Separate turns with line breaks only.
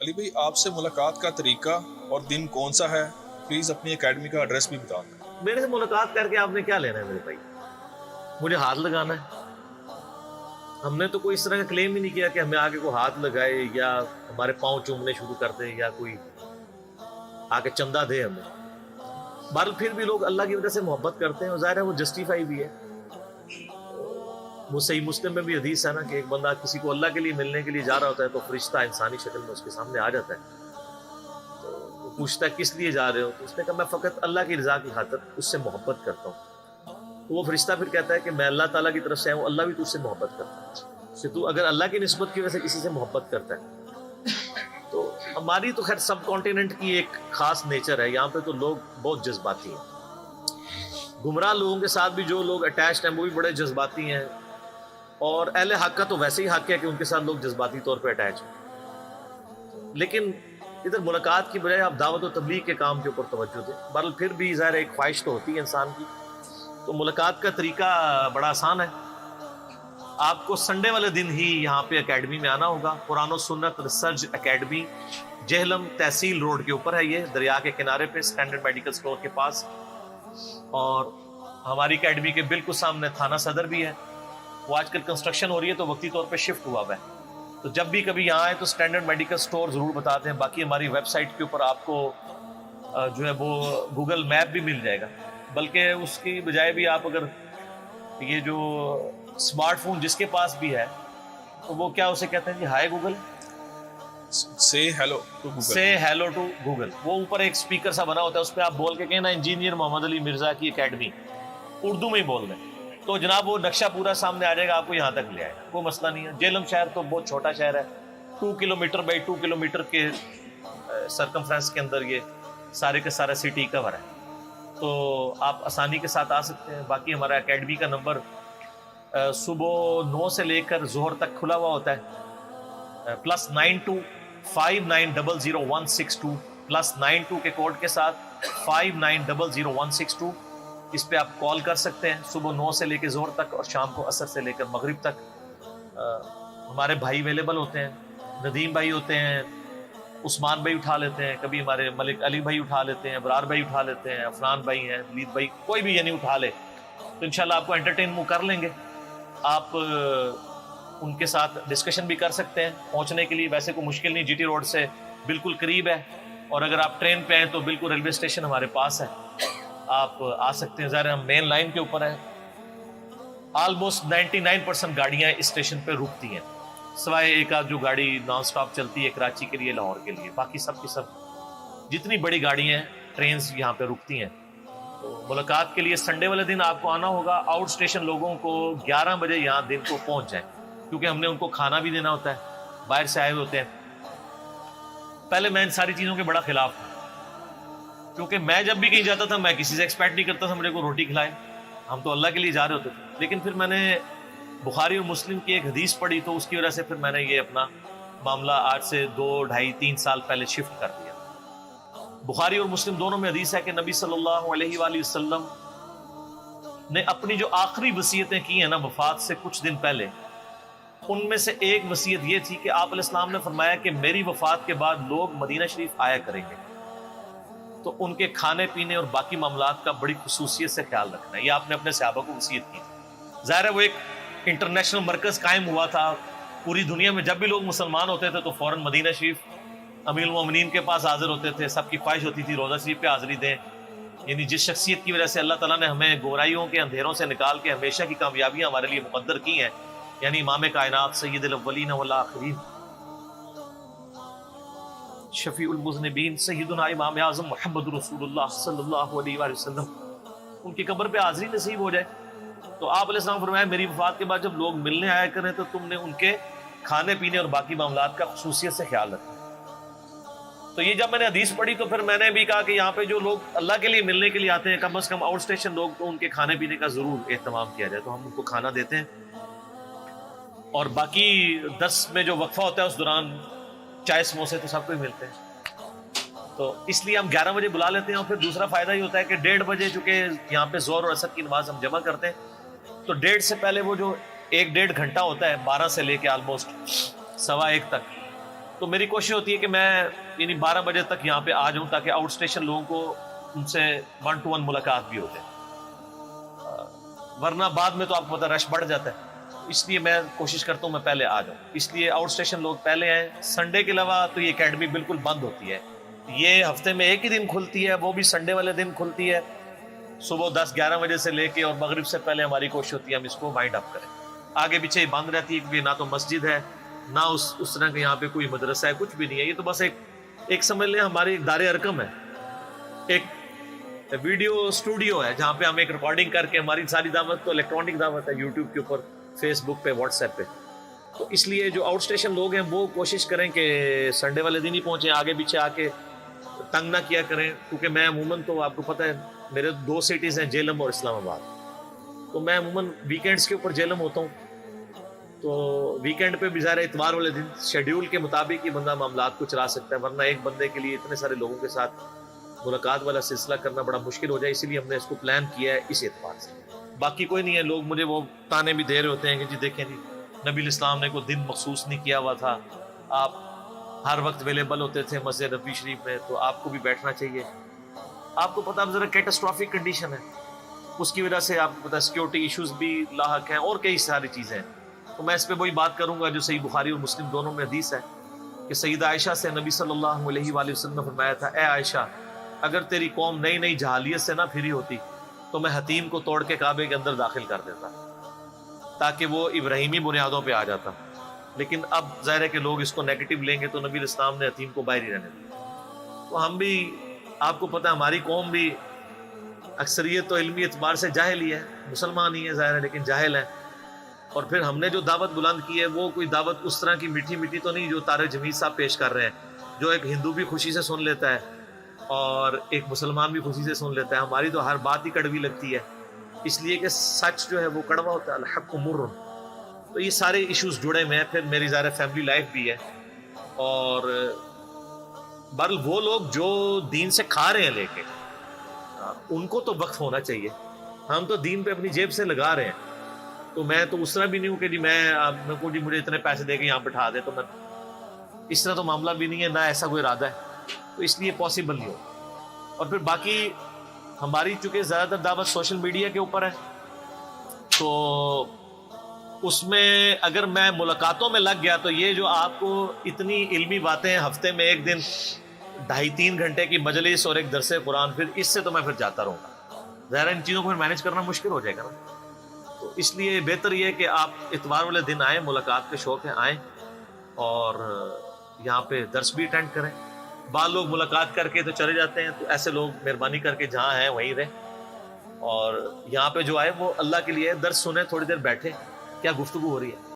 علی بھائی، آپ سے ملاقات کا طریقہ اور دن کون سا ہے؟ پلیز اپنی اکیڈمی کا ایڈریس بھی بتا دیں۔
میرے سے ملاقات کر کے آپ نے کیا لینا ہے میرے بھائی؟ مجھے ہاتھ لگانا ہے؟ ہم نے تو کوئی اس طرح کا کلیم ہی نہیں کیا کہ ہمیں آگے کو ہاتھ لگائے یا ہمارے پاؤں چومنے شروع کر دے یا کوئی آگے چندہ دے ہمیں۔ بہرحال پھر بھی لوگ اللہ کی وجہ سے محبت کرتے ہیں اور ظاہر ہے وہ جسٹیفائی بھی ہے۔ وہ صحیح مسلم میں بھی حدیث ہے نا کہ ایک بندہ کسی کو اللہ کے لیے ملنے کے لیے جا رہا ہوتا ہے تو فرشتہ انسانی شکل میں اس کے سامنے آ جاتا ہے، تو وہ پوچھتا ہے کس لیے جا رہے ہو؟ تو اس نے کہا میں فقط اللہ کی رضا کی خاطر اس سے محبت کرتا ہوں۔ تو وہ فرشتہ پھر کہتا ہے کہ میں اللہ تعالیٰ کی طرف سے ہوں، اللہ بھی تجھ سے محبت کرتا ہے کہ تو اگر اللہ کی نسبت کی وجہ سے کسی سے محبت کرتا ہے۔ تو ہماری تو خیر سب کانٹیننٹ کی ایک خاص نیچر ہے، یہاں پہ تو لوگ بہت جذباتی ہیں۔ گمراہ لوگوں کے ساتھ بھی جو لوگ اٹیچڈ ہیں وہ بھی بڑے جذباتی ہیں، اور اہل حق کا تو ویسے ہی حق ہے کہ ان کے ساتھ لوگ جذباتی طور پہ اٹیچ ہیں۔ لیکن ادھر ملاقات کی بجائے آپ دعوت و تبلیغ کے کام کے اوپر توجہ دیں۔ بہرحال پھر بھی ظاہر ایک خواہش تو ہوتی ہے انسان کی۔ تو ملاقات کا طریقہ بڑا آسان ہے، آپ کو سنڈے والے دن ہی یہاں پہ اکیڈمی میں آنا ہوگا۔ قرآن و سنت ریسرچ اکیڈمی، جہلم تحصیل روڈ کے اوپر ہے، یہ دریا کے کنارے پہ اسٹینڈرڈ میڈیکل سٹور کے پاس، اور ہماری اکیڈمی کے بالکل سامنے تھانہ صدر بھی ہے۔ وہ آج کل کنسٹرکشن ہو رہی ہے تو وقتی طور پہ شفٹ ہوا ہوا ہے، تو جب بھی کبھی یہاں آئے تو اسٹینڈرڈ میڈیکل سٹور ضرور بتاتے ہیں۔ باقی ہماری ویب سائٹ کے اوپر آپ کو جو ہے وہ گوگل میپ بھی مل جائے گا، بلکہ اس کی بجائے بھی آپ اگر یہ جو اسمارٹ فون جس کے پاس بھی ہے تو وہ کیا اسے کہتے ہیں جی، ہائی گوگل،
سے ہیلو ٹو گوگل،
سے ہیلو ٹو گوگل، وہ اوپر ایک اسپیکر سا بنا ہوتا ہے، اس پہ آپ بول کے کہنا انجینئر محمد علی مرزا کی اکیڈمی، اردو میں ہی بول دیں تو جناب وہ نقشہ پورا سامنے آ جائے گا، آپ کو یہاں تک لے آئے گا، کوئی مسئلہ نہیں ہے۔ جہلم شہر تو بہت چھوٹا شہر ہے، 2 کلومیٹر بائی 2 کلومیٹر کے سرکمفرنس کے اندر یہ سارے کے سارا سٹی کور ہے، تو آپ آسانی کے ساتھ آ سکتے ہیں۔ باقی ہمارا اکیڈمی کا نمبر صبح 9 سے لے کر ظہر تک کھلا ہوا ہوتا ہے، +92 5900 162 +92 کے کوڈ کے ساتھ 5900 162، اس پہ آپ کال کر سکتے ہیں صبح 9 سے لے کے ظہر تک، اور شام کو عصر سے لے کر مغرب تک ہمارے بھائی اویلیبل ہوتے ہیں۔ ندیم بھائی ہوتے ہیں، عثمان بھائی اٹھا لیتے ہیں، کبھی ہمارے ملک علی بھائی اٹھا لیتے ہیں، ابرار بھائی اٹھا لیتے ہیں، عفنان بھائی ہیں، ولید بھائی، کوئی بھی یعنی اٹھا لے تو انشاءاللہ آپ کو انٹرٹین وہ کر لیں گے۔ آپ ان کے ساتھ ڈسکشن بھی کر سکتے ہیں۔ پہنچنے کے لیے ویسے کوئی مشکل نہیں، جی ٹی روڈ سے بالکل قریب ہے، اور اگر آپ ٹرین پہ ہیں تو بالکل ریلوے اسٹیشن ہمارے پاس ہے، آپ آ سکتے ہیں۔ ظاہر ہم مین لائن کے اوپر ہیں، آلموسٹ 99% گاڑیاں اس اسٹیشن پہ رکتی ہیں، سوائے ایک آدھ جو گاڑی نان سٹاپ چلتی ہے کراچی کے لیے، لاہور کے لیے، باقی سب کی سب جتنی بڑی گاڑیاں ہیں ٹرینز یہاں پہ رکتی ہیں۔ تو ملاقات کے لیے سنڈے والے دن آپ کو آنا ہوگا۔ آؤٹ اسٹیشن لوگوں کو 11 بجے یہاں دن کو پہنچ جائیں، کیونکہ ہم نے ان کو کھانا بھی دینا ہوتا ہے، باہر سے آئے ہوتے ہیں۔ پہلے میں ان ساری چیزوں کے بڑا خلاف تھا، کیونکہ میں جب بھی کہیں جاتا تھا میں کسی سے ایکسپیکٹ نہیں کرتا تھا مجھے کو روٹی کھلائے، ہم تو اللہ کے لیے جا رہے ہوتے تھے۔ لیکن پھر میں نے بخاری اور مسلم کی ایک حدیث پڑھی، تو اس کی وجہ سے پھر میں نے یہ اپنا معاملہ آج سے 2 ڈھائی 3 سال پہلے شفٹ کر دیا۔ بخاری اور مسلم دونوں میں حدیث ہے کہ نبی صلی اللہ علیہ وآلہ وسلم نے اپنی جو آخری وصیتیں کی ہیں نا وفات سے کچھ دن پہلے، ان میں سے ایک وصیت یہ تھی کہ آپ علیہ السلام نے فرمایا کہ میری وفات کے بعد لوگ مدینہ شریف آیا کریں گے، تو ان کے کھانے پینے اور باقی معاملات کا بڑی خصوصیت سے خیال رکھنا ہے۔ یہ آپ نے اپنے صحابہ کو وصیت کی تھی۔ ظاہر ہے وہ ایک انٹرنیشنل مرکز قائم ہوا تھا، پوری دنیا میں جب بھی لوگ مسلمان ہوتے تھے تو فوراً مدینہ شریف امیر المومنین کے پاس حاضر ہوتے تھے، سب کی خواہش ہوتی تھی روضہ شریف پہ حاضری دیں۔ یعنی جس شخصیت کی وجہ سے اللہ تعالیٰ نے ہمیں گمراہیوں کے اندھیروں سے نکال کے ہمیشہ کی کامیابیاں ہمارے لیے مقدر کی ہیں، یعنی امام کائنات سید الاولین والآخرین شفیع المذنبین سیدنا امام اعظم محمد رسول اللہ صلی اللہ علیہ وآلہ وسلم، ان کی قبر پہ حاضری نصیب ہو جائے۔ تو آپ علیہ السلام فرمایا میری وفات کے بعد جب لوگ ملنے آیا کریں تو تم نے ان کے کھانے پینے اور باقی معاملات کا خصوصیت سے خیال رکھنا۔ تو یہ جب میں نے حدیث پڑھی تو پھر میں نے بھی کہا کہ یہاں پہ جو لوگ اللہ کے لیے ملنے کے لیے آتے ہیں کم از کم آؤٹ اسٹیشن لوگ، تو ان کے کھانے پینے کا ضرور اہتمام کیا جائے، تو ہم ان کو کھانا دیتے ہیں، اور باقی 10 میں جو وقفہ ہوتا ہے اس دوران چائے سموسے تو سب کو ہی ملتے ہیں، تو اس لیے ہم 11 بجے بلا لیتے ہیں۔ اور پھر دوسرا فائدہ یہ ہوتا ہے کہ 1:30 بجے چونکہ یہاں پہ ظہر اور عصر کی نماز ہم جمع کرتے ہیں، تو 1:30 سے پہلے وہ جو 1 ڈیڑھ گھنٹہ ہوتا ہے 12 سے لے کے آلموسٹ 1:15 تک، تو میری کوشش ہوتی ہے کہ میں یعنی 12 بجے تک یہاں پہ آ جاؤں تاکہ آؤٹ اسٹیشن لوگوں کو ان سے 1 to 1 ملاقات بھی ہو جائے، ورنہ بعد میں تو آپ کو پتہ رش بڑھ جاتا ہے، اس لیے میں کوشش کرتا ہوں میں پہلے آ جاؤں، اس لیے آؤٹ اسٹیشن لوگ پہلے آئیں۔ سنڈے کے علاوہ تو یہ اکیڈمی بالکل بند ہوتی ہے، یہ ہفتے میں ایک ہی دن کھلتی ہے، وہ بھی سنڈے والے دن کھلتی ہے، صبح 10-11 بجے سے لے کے اور مغرب سے پہلے ہماری کوشش ہوتی ہے ہم اس کو وائنڈ اپ کریں۔ آگے پیچھے ہی بند رہتی ہے کیونکہ نہ تو مسجد ہے نہ اس طرح کے یہاں پہ کوئی مدرسہ ہے، کچھ بھی نہیں ہے، یہ تو بس ایک سمجھ لیں ہماری دار ارقم ہے، ایک ویڈیو اسٹوڈیو ہے جہاں پہ ہم ایک ریکارڈنگ کر کے، ہماری ساری دعوت تو الیکٹرانک دعوت ہے، یوٹیوب کے اوپر، فیس بک پہ، واٹس ایپ پہ، تو اس لیے جو آؤٹ اسٹیشن لوگ ہیں وہ کوشش کریں کہ سنڈے والے دن ہی پہنچیں، آگے پیچھے آ کے تنگ نہ کیا کریں، کیونکہ میں عموماً تو آپ کو پتہ ہے میرے 2 سٹیز ہیں، جہلم اور اسلام آباد، تو میں عموماً ویکینڈز کے اوپر جہلم ہوتا ہوں، تو ویکینڈ پہ بھی ظاہر اتوار والے دن شیڈیول کے مطابق ہی بندہ معاملات کو چلا سکتا ہے، ورنہ ایک بندے کے لیے اتنے سارے لوگوں کے ساتھ ملاقات والا سلسلہ کرنا بڑا مشکل ہو جائے، اسی لیے ہم نے اس کو پلان کیا ہے اس اعتبار سے۔ باقی کوئی نہیں ہے، لوگ مجھے وہ تانے بھی دے رہے ہوتے ہیں کہ جی دیکھیں جی نبی الاسلام نے کوئی دن مخصوص نہیں کیا ہوا تھا، آپ ہر وقت اویلیبل ہوتے تھے مسجد نبوی شریف میں، تو آپ کو بھی بیٹھنا چاہیے۔ آپ کو پتہ اب ذرا کیٹاسٹرافک کنڈیشن ہے، اس کی وجہ سے آپ کو پتہ سیکیورٹی ایشوز بھی لاحق ہیں اور کئی ساری چیزیں ہیں، تو میں اس پہ وہی بات کروں گا جو صحیح بخاری اور مسلم دونوں میں حدیث ہے کہ سیدہ عائشہ سے نبی صلی اللہ علیہ وآلہ وسلم نے فرمایا تھا، اے عائشہ اگر تیری قوم نئی نئی جہالیت سے نہ پھری ہوتی تو میں حتیم کو توڑ کے کعبے کے اندر داخل کر دیتا تاکہ وہ ابراہیمی بنیادوں پہ آ جاتا، لیکن اب ظاہر ہے کہ لوگ اس کو نیگیٹو لیں گے، تو نبی الاسلام نے حتیم کو باہر ہی رہنے دیا۔ تو ہم بھی، آپ کو پتہ ہے ہماری قوم بھی اکثریت تو علمی اعتبار سے جاہل ہی ہے، مسلمان ہی ہے ظاہر ہے لیکن جاہل ہے، اور پھر ہم نے جو دعوت بلند کی ہے وہ کوئی دعوت اس طرح کی میٹھی میٹھی تو نہیں جو طارق جمیل صاحب پیش کر رہے ہیں، جو ایک ہندو بھی خوشی سے سن لیتا ہے اور ایک مسلمان بھی خوشی سے سن لیتا ہے۔ ہماری تو ہر بات ہی کڑوی لگتی ہے، اس لیے کہ سچ جو ہے وہ کڑوا ہوتا ہے، الحق مر، تو یہ سارے ایشوز جڑے ہوئے ہیں۔ پھر میری ظاہر فیملی لائف بھی ہے، اور بہرحال وہ لوگ جو دین سے کھا رہے ہیں لے کے، ان کو تو وقف ہونا چاہیے، ہم تو دین پہ اپنی جیب سے لگا رہے ہیں، تو میں تو اس طرح بھی نہیں ہوں کہ جی میں کو جی مجھے اتنے پیسے دے کے یہاں بٹھا دے، تو میں اس طرح تو معاملہ بھی نہیں ہے، نہ ایسا کوئی ارادہ ہے، تو اس لیے پاسبل نہیں ہو۔ اور پھر باقی ہماری چونکہ زیادہ تر دعوت سوشل میڈیا کے اوپر ہے، تو اس میں اگر میں ملاقاتوں میں لگ گیا تو یہ جو آپ کو اتنی علمی باتیں ہفتے میں ایک دن 2.5-3 گھنٹے کی مجلس اور ایک درس قرآن، پھر اس سے تو میں پھر جاتا رہوں گا، ظاہر ان چیزوں کو پھر مینیج کرنا مشکل ہو جائے گا نا، تو اس لیے بہتر یہ ہے کہ آپ اتوار والے دن آئیں، ملاقات کے شوق ہے آئیں، اور یہاں پہ درس بھی اٹینڈ کریں۔ بعض لوگ ملاقات کر کے تو چلے جاتے ہیں، تو ایسے لوگ مہربانی کر کے جہاں ہیں وہیں رہیں، اور یہاں پہ جو آئے وہ اللہ کے لیے درس سنیں، تھوڑی دیر بیٹھے، کیا گفتگو ہو رہی ہے۔